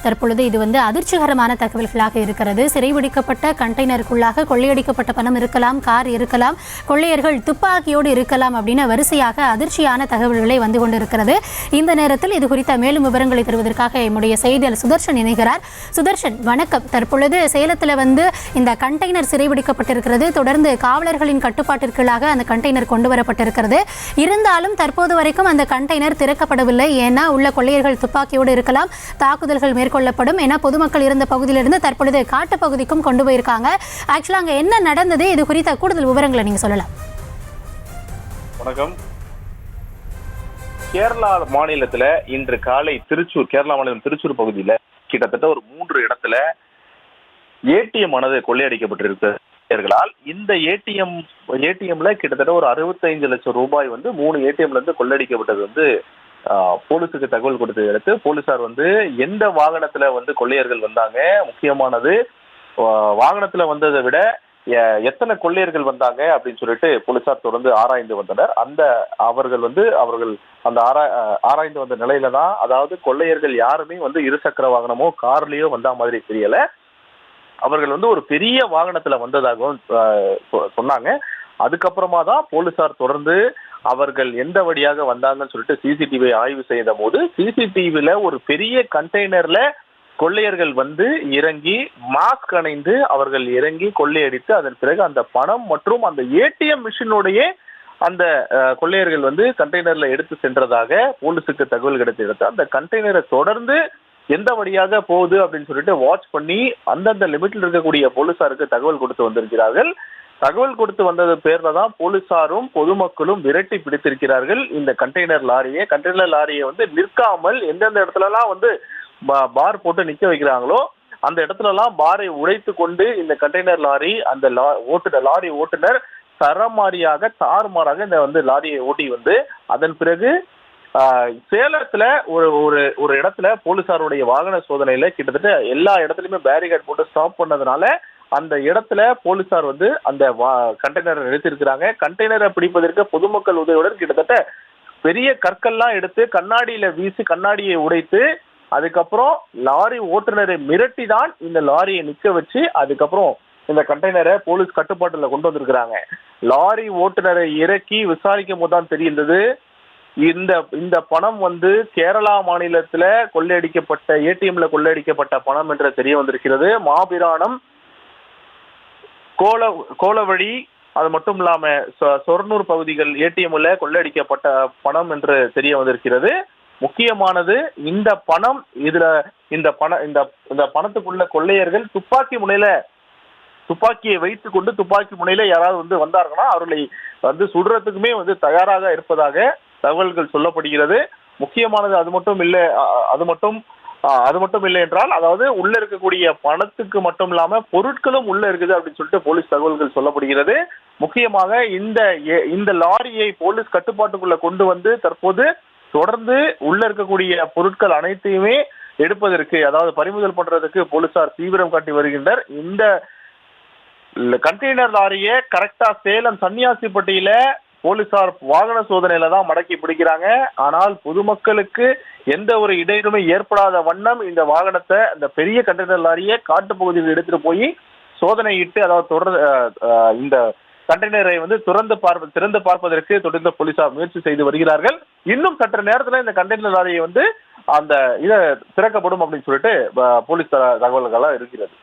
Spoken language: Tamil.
தற்பொழுது இது அதிர்ச்சிகரமான தகவல்களாக இருக்கிறது. சிறைபிடிக்கப்பட்ட கண்டெய்னருக்குள்ளாக கொள்ளையடிக்கப்பட்ட பணம் இருக்கலாம், கார் இருக்கலாம், கொள்ளையர்கள் துப்பாக்கியோடு இருக்கலாம் அப்படின்னு வரிசையாக அதிர்ச்சியான தகவல்களை வந்து கொண்டிருக்கிறது. இந்த நேரத்தில் இது குறித்த மேலும் விவரங்களை தருவதற்காக என்னுடைய செய்தியாளர் சுதர்ஷன் இணைகிறார். சுதர்ஷன், வணக்கம். தற்பொழுது சேலத்தில் இந்த கண்டெய்னர் சிறைபிடிக்கப்பட்டிருக்கிறது. தொடர்ந்து காவலர்களின் கட்டுப்பாட்டிற்குள்ளாக அந்த கண்டெய்னர் கொண்டு வரப்பட்டிருக்கிறது. இருந்தாலும் தற்போது வரைக்கும் அந்த கண்டெய்னர் திறக்கப்படவில்லை. ஏன்னா உள்ள கொள்ளையர்கள் துப்பாக்கியோடு இருக்கலாம், தாக்குதல்கள் மேற்கொள்ளப்படும் என பொதுமக்கள் இருந்த பகுதியிலிருந்து தற்பொழுது காட்டு பகுதிக்கும் கொண்டு போயிருக்காங்க. ஆக்சுவலா அங்க என்ன நடந்தது, இது குறித்த கூடுதல் விவரங்களை நீங்க சொல்லலாம். வணக்கம். கேரளா மாநிலத்துல இன்று காலை கேரளா மாநிலம் திருச்சூர் பகுதியில கிட்டத்தட்ட ஒரு 3 இடத்துல ஏடிஎம் ஆனது கொள்ளையடிக்கப்பட்டிருக்கிறால் இந்த ஏடிஎம்ல கிட்டத்தட்ட ஒரு 65 லட்சம் ரூபாய் 3 ஏடிஎம்ல இருந்து கொள்ளையடிக்கப்பட்டது போலீஸுக்கு தகவல் கொடுத்ததை அடுத்து போலீசார் எந்த வாகனத்துல கொள்ளையர்கள் வந்தாங்க, முக்கியமானது வாகனத்துல வந்ததை விட எத்தனை கொள்ளையர்கள் வந்தாங்க அப்படின்னு சொல்லிட்டு போலீசார் தொடர்ந்து ஆராய்ந்து வந்தனர். அவர்கள் அந்த ஆராய்ந்து வந்த நிலையில தான், அதாவது கொள்ளையர்கள் யாருமே இருசக்கர வாகனமோ கார்லயோ வந்த மாதிரி தெரியல. அவர்கள் ஒரு பெரிய வாகனத்துல வந்ததாகவும் சொன்னாங்க. அதுக்கப்புறமா தான் போலீசார் தொடர்ந்து அவர்கள் எந்த வழியாக வந்தாங்கன்னு சொல்லிட்டு சிசிடிவி ஆய்வு செய்த போது சிசிடிவில ஒரு பெரிய கண்டெய்னர்ல கொள்ளையர்கள் இறங்கி மாஸ்க் அணிந்து அவர்கள் இறங்கி கொள்ளையடித்து அதன் பிறகு அந்த பணம் மற்றும் அந்த ஏடிஎம் மிஷினுடைய அந்த கொள்ளையர்கள் கண்டெய்னர்ல எடுத்து சென்றதாக போலீஸுக்கு தகவல் கிடைத்தது. அந்த கண்டெய்னரை தொடர்ந்து எந்த வழியாக போகுது அப்படின்னு சொல்லிட்டு வாட்ச் பண்ணி அந்தந்த லிமிட்ல இருக்கக்கூடிய போலீசாருக்கு தகவல் கொடுத்து வந்திருக்கிறார்கள். தகவல் கொடுத்து வந்தது பேர்ல தான் போலீசாரும் பொதுமக்களும் விரட்டி பிடித்திருக்கிறார்கள் இந்த கண்டெய்னர் லாரியை நிற்காமல் எந்தெந்த இடத்துல எல்லாம் பார் போட்டு நிக்க வைக்கிறாங்களோ அந்த இடத்துல எல்லாம் பாரை உடைத்து கொண்டு இந்த கண்டெய்னர் லாரி அந்த லாரி ஓட்டுநர் தாறுமாறாக இந்த லாரியை ஓட்டி அதன் பிறகு சேலத்துல ஒரு இடத்துல போலீசாருடைய வாகன சோதனையில கிட்டத்தட்ட எல்லா இடத்துலயுமே பேரிகேட் போட்டு ஸ்டாப் பண்ணதுனால அந்த இடத்துல போலீசார் அந்த கண்டெய்னரை நிறுத்திருக்கிறாங்க. கண்டெய்னரை பிடிப்பதற்கு பொதுமக்கள் உதவியுடன் கிட்டத்தட்ட பெரிய கற்கள்லாம் எடுத்து கண்ணாடியில வீசி கண்ணாடியை உடைத்து அதுக்கப்புறம் லாரி ஓட்டுநரை மிரட்டி தான் இந்த லாரியை நிக்க வச்சு அதுக்கப்புறம் இந்த கண்டெய்னரை போலீஸ் கட்டுப்பாட்டுல கொண்டு வந்திருக்கிறாங்க. லாரி ஓட்டுநரை இறக்கி விசாரிக்கும் போதுதான் தெரிந்தது இந்த பணம் கேரளா மாநிலத்துல கொள்ளையடிக்கப்பட்ட ஏடிஎம்ல கொள்ளையடிக்கப்பட்ட பணம் என்று தெரிய வந்திருக்கிறது. மாபிராணம், கோலவழி, அது மட்டும் இல்லாம சொர்ணூர் பகுதிகள் ஏடிஎம்ல கொள்ளையடிக்கப்பட்ட பணம் என்று தெரிய வந்திருக்கிறது. முக்கியமானது இந்த பணம் இந்த பணத்துக்குள்ள கொள்ளையர்கள் துப்பாக்கியை வைத்துக் கொண்டு துப்பாக்கி முனையில யாராவது வந்தார்களா அவர்களை சுடுறதுக்குமே தயாராக இருப்பதாக தகவல்கள் சொல்லப்படுகிறது. முக்கியமானது அது மட்டும் இல்லை என்றால், அதாவது உள்ள இருக்கக்கூடிய பணத்துக்கு மட்டும் இல்லாம பொருட்களும் உள்ள இருக்குது அப்படின்னு சொல்லிட்டு போலீஸ் தகவல்கள் சொல்லப்படுகிறது. முக்கியமாக இந்த லாரியை போலீஸ் கட்டுப்பாட்டுக்குள்ள கொண்டு தற்போது தொடர்ந்து உள்ள இருக்கக்கூடிய பொருட்கள் அனைத்தையுமே எடுப்பதற்கு, அதாவது பறிமுதல் பண்றதுக்கு போலீசார் தீவிரம் காட்டி வருகின்றனர். இந்த கண்டெய்னர் லாரியை கரெக்டா சேலம் சன்னியாசிப்பட்டியில போலீசார் வாகன சோதனையில தான் மடக்கி பிடிக்கிறாங்க. ஆனால் பொதுமக்களுக்கு எந்த ஒரு இடையூறுமே ஏற்படாத வண்ணம் இந்த வாகனத்தை, இந்த பெரிய கண்டெய்னர் லாரியை காட்டு பகுதியில் எடுத்துட்டு போய் சோதனையிட்டு, அதாவது தொடர்ந்து இந்த கண்டெய்னரை திறந்து பார்ப்பதற்கு தொடர்ந்து போலீசார் முயற்சி செய்து வருகிறார்கள். இன்னும் சற்று நேரத்தில் இந்த கண்டெய்னர் லாரியை அந்த இதை திறக்கப்படும் அப்படின்னு சொல்லிட்டு போலீஸ் தகவல்களா இருக்கிறது.